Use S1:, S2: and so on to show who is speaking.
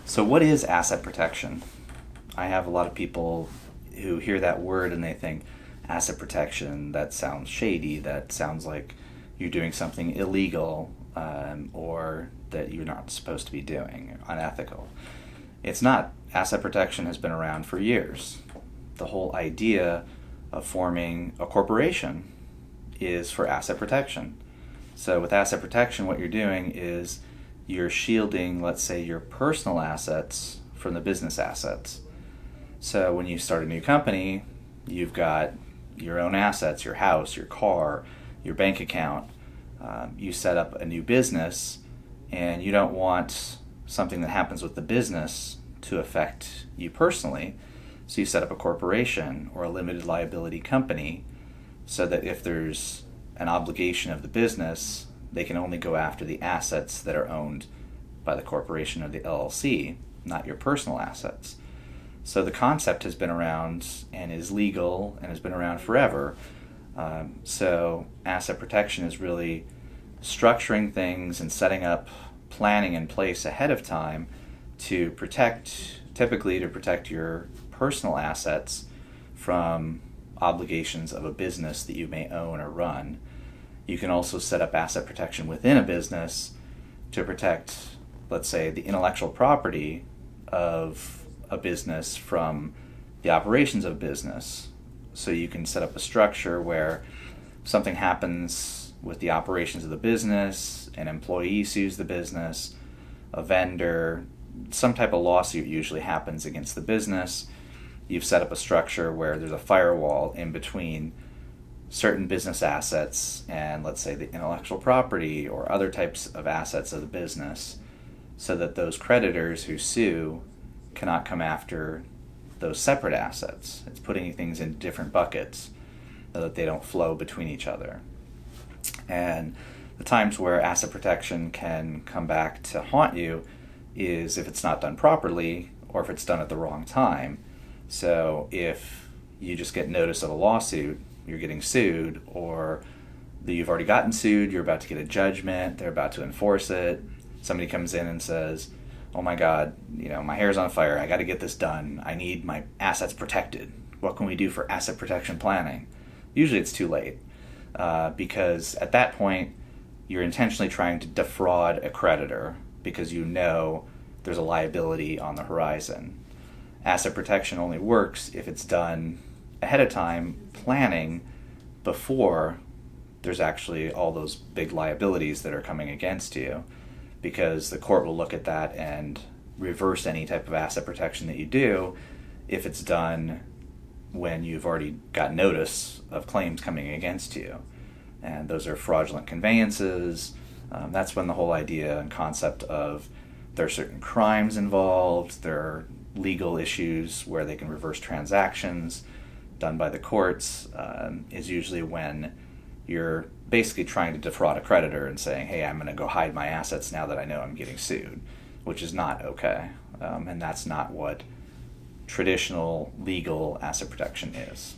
S1: So what is asset protection? I have a lot of people who hear that word and they think asset protection, that sounds shady, that sounds like you're doing something illegal, or that you're not supposed to be doing, unethical. It's not. Asset protection has been around for years. The whole idea of forming a corporation is for asset protection. So with asset protection, what you're doing is you're shielding, let's say, your personal assets from the business assets. So when you start a new company, you've got your own assets, your house, your car, your bank account. You set up a new business, and you don't want something that happens with the business to affect you personally. So you set up a corporation or a limited liability company so that if there's an obligation of the business, they can only go after the assets that are owned by the corporation or the LLC, not your personal assets. So the concept has been around and is legal and has been around forever. So asset protection is really structuring things and setting up planning in place ahead of time to typically protect your personal assets from obligations of a business that you may own or run. You can also set up asset protection within a business to protect, let's say, the intellectual property of a business from the operations of business. So you can set up a structure where something happens with the operations of the business, an employee sues the business, a vendor, some type of lawsuit usually happens against the business. You've set up a structure where there's a firewall in between certain business assets and, let's say, the intellectual property or other types of assets of the business, so that those creditors who sue cannot come after those separate assets. It's putting things in different buckets so that they don't flow between each other. And the times where asset protection can come back to haunt you is if it's not done properly or if it's done at the wrong time. So if you just get notice of a lawsuit, you're getting sued, or that you've already gotten sued, you're about to get a judgment, they're about to enforce it, somebody comes in and says, oh my God, my hair's on fire, I got to get this done, I need my assets protected. What can we do for asset protection planning? Usually it's too late, because at that point you're intentionally trying to defraud a creditor because you know there's a liability on the horizon. Asset protection only works if it's done ahead of time, planning before there's actually all those big liabilities that are coming against you, because the court will look at that and reverse any type of asset protection that you do if it's done when you've already got notice of claims coming against you. And those are fraudulent conveyances. That's when the whole idea and concept of there are certain crimes involved, there are legal issues where they can reverse transactions done by the courts, is usually when you're basically trying to defraud a creditor and saying, hey, I'm going to go hide my assets now that I know I'm getting sued, which is not okay. And that's not what traditional legal asset protection is.